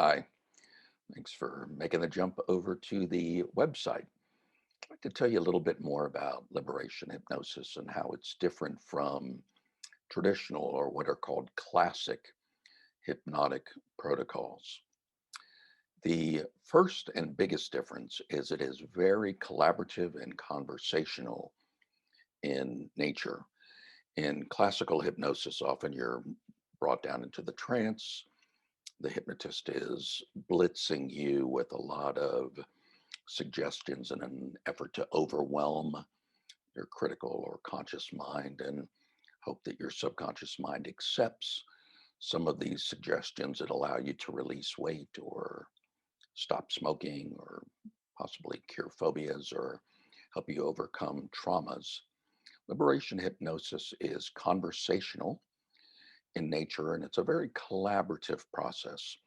Hi, thanks for making the jump over to the website. I'd like to tell you a little bit more about liberation hypnosis and how it's different from traditional or what are called classic hypnotic protocols. The first and biggest difference is it is very collaborative and conversational in nature. In classical hypnosis, often you're brought down into the trance. The hypnotist is blitzing you with a lot of suggestions in an effort to overwhelm your critical or conscious mind and hope that your subconscious mind accepts some of these suggestions that allow you to release weight or stop smoking or possibly cure phobias or help you overcome traumas. Liberation hypnosis is conversational in nature and it's a very collaborative process,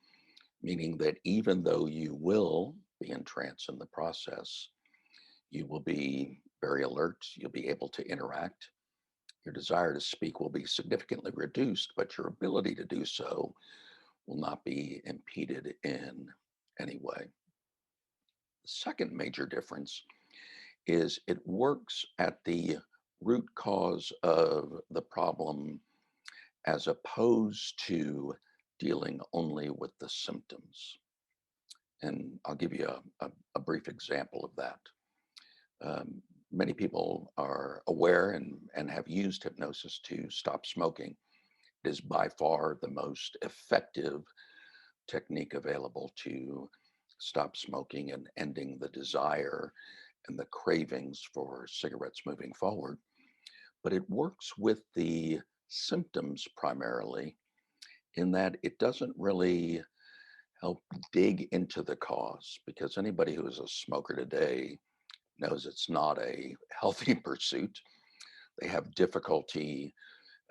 meaning that even though you will be in trance in the process, you will be very alert. You'll be able to interact. Your desire to speak will be significantly reduced, but your ability to do so will not be impeded in any way. The second major difference is it works at the root cause of the problem as opposed to dealing only with the symptoms. And I'll give you a brief example of that. Many people are aware and have used hypnosis to stop smoking. It is by far the most effective technique available to stop smoking and ending the desire and the cravings for cigarettes moving forward. But it works with the symptoms primarily in that it doesn't really help dig into the cause because anybody who is a smoker today knows it's not a healthy pursuit. They have difficulty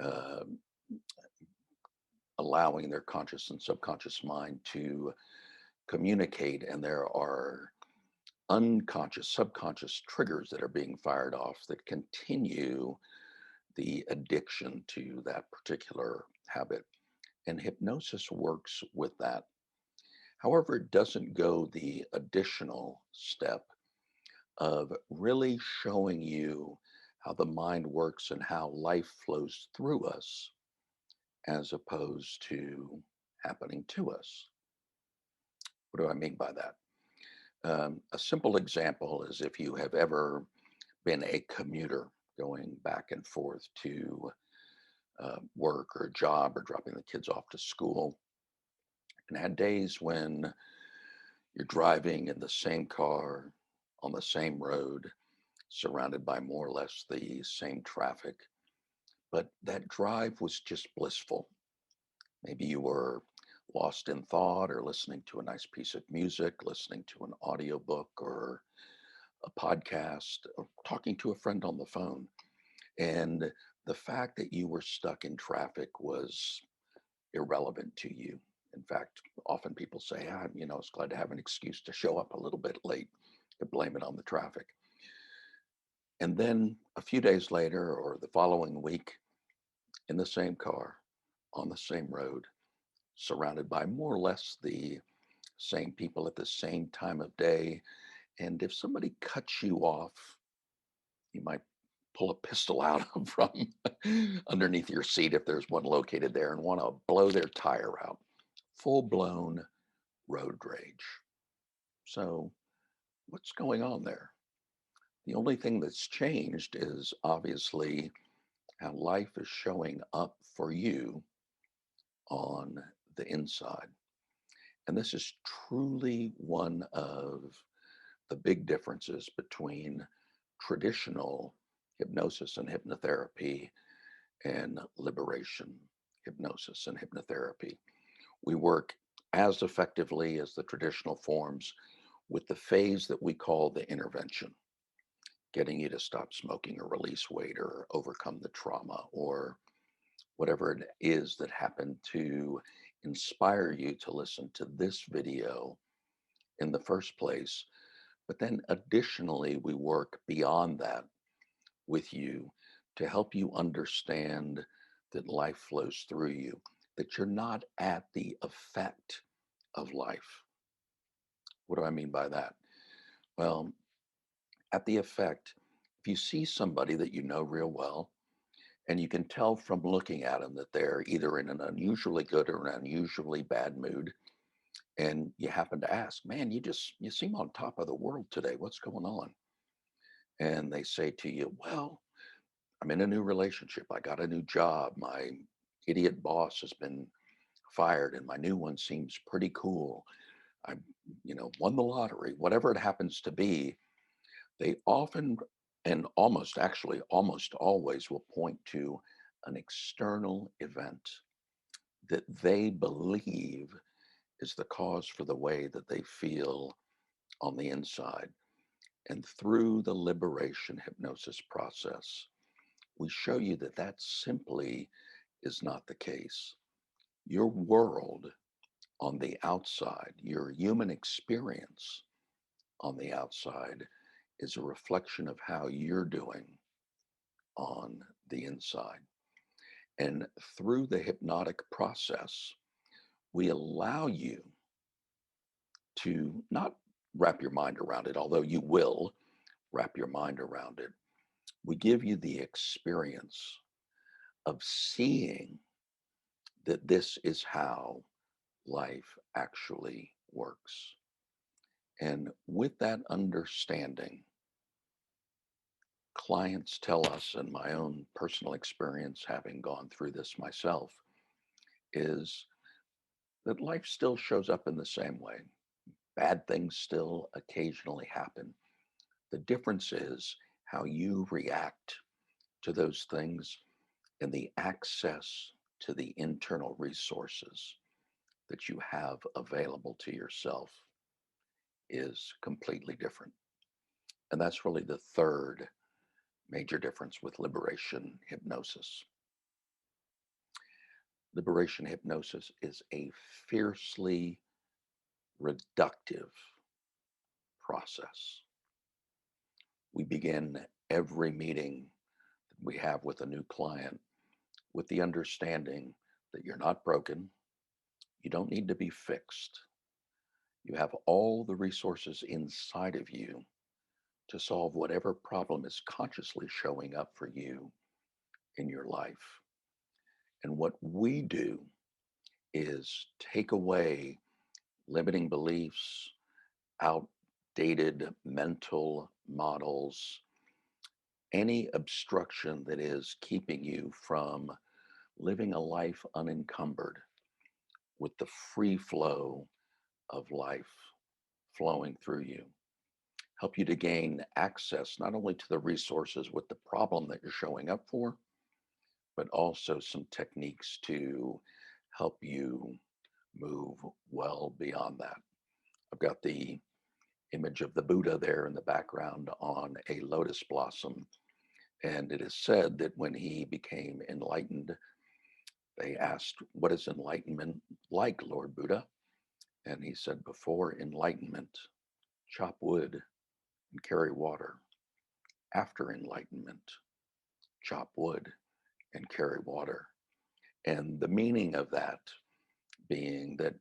uh, allowing their conscious and subconscious mind to communicate, and there are unconscious, subconscious triggers that are being fired off that continue the addiction to that particular habit. And hypnosis works with that. However, it doesn't go the additional step of really showing you how the mind works and how life flows through us as opposed to happening to us. What do I mean by that? A simple example is if you have ever been a commuter going back and forth to work or a job or dropping the kids off to school, and had days when you're driving in the same car on the same road, surrounded by more or less the same traffic, but that drive was just blissful. Maybe you were lost in thought or listening to a nice piece of music, listening to an audiobook or a podcast, or talking to a friend on the phone. And the fact that you were stuck in traffic was irrelevant to you. In fact, often people say, I was glad to have an excuse to show up a little bit late to blame it on the traffic. And then a few days later or the following week, in the same car, on the same road, surrounded by more or less the same people at the same time of day. And if somebody cuts you off, you might pull a pistol out from underneath your seat if there's one located there and want to blow their tire out. Full blown road rage. So, what's going on there? The only thing that's changed is obviously how life is showing up for you on the inside. And this is truly one of the big differences between traditional hypnosis and hypnotherapy and liberation hypnosis and hypnotherapy. We work as effectively as the traditional forms with the phase that we call the intervention, getting you to stop smoking or release weight or overcome the trauma or whatever it is that happened to inspire you to listen to this video in the first place. But then additionally, we work beyond that with you to help you understand that life flows through you, that you're not at the effect of life. What do I mean by that? Well, at the effect, if you see somebody that you know real well, and you can tell from looking at them that they're either in an unusually good or an unusually bad mood, and you happen to ask, man, you seem on top of the world today. What's going on? And they say to you, well, I'm in a new relationship. I got a new job. My idiot boss has been fired, and my new one seems pretty cool. I, won the lottery, whatever it happens to be. They often and almost always will point to an external event that they believe is the cause for the way that they feel on the inside. And through the liberation hypnosis process, we show you that that simply is not the case. Your world on the outside, your human experience on the outside, is a reflection of how you're doing on the inside. And through the hypnotic process, we allow you to not wrap your mind around it, although you will wrap your mind around it. We give you the experience of seeing that this is how life actually works. And with that understanding, clients tell us, and my own personal experience having gone through this myself, is that life still shows up in the same way. Bad things still occasionally happen. The difference is how you react to those things and the access to the internal resources that you have available to yourself is completely different. And that's really the third major difference with liberation hypnosis. Liberation hypnosis is a fiercely reductive process. We begin every meeting that we have with a new client with the understanding that you're not broken, you don't need to be fixed. You have all the resources inside of you to solve whatever problem is consciously showing up for you in your life. And what we do is take away limiting beliefs, outdated mental models, any obstruction that is keeping you from living a life unencumbered with the free flow of life flowing through you. Help you to gain access not only to the resources with the problem that you're showing up for, but also some techniques to help you move well beyond that. I've got the image of the Buddha there in the background on a lotus blossom. And it is said that when he became enlightened, they asked, what is enlightenment like, Lord Buddha? And he said, before enlightenment, chop wood and carry water. After enlightenment, chop wood and carry water. And the meaning of that being that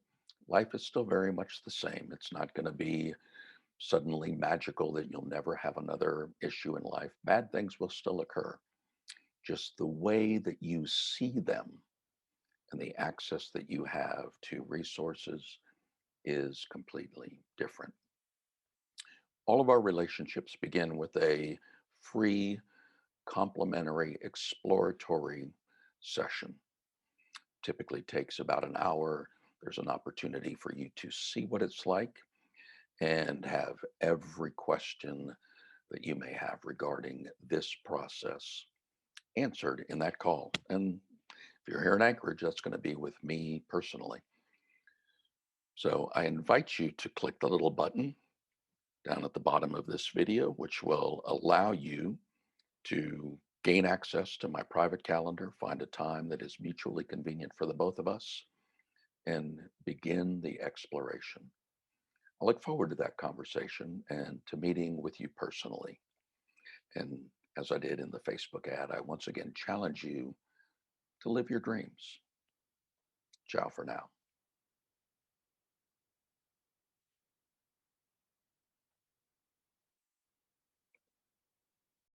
life is still very much the same. It's not going to be suddenly magical that you'll never have another issue in life. Bad things will still occur. Just the way that you see them and the access that you have to resources is completely different. All of our relationships begin with a free, complimentary, exploratory session. Typically takes about an hour. There's an opportunity for you to see what it's like and have every question that you may have regarding this process answered in that call. And if you're here in Anchorage, that's going to be with me personally. So I invite you to click the little button down at the bottom of this video, which will allow you to gain access to my private calendar, find a time that is mutually convenient for the both of us, and begin the exploration. I look forward to that conversation and to meeting with you personally. And as I did in the Facebook ad, I once again challenge you to live your dreams. Ciao for now.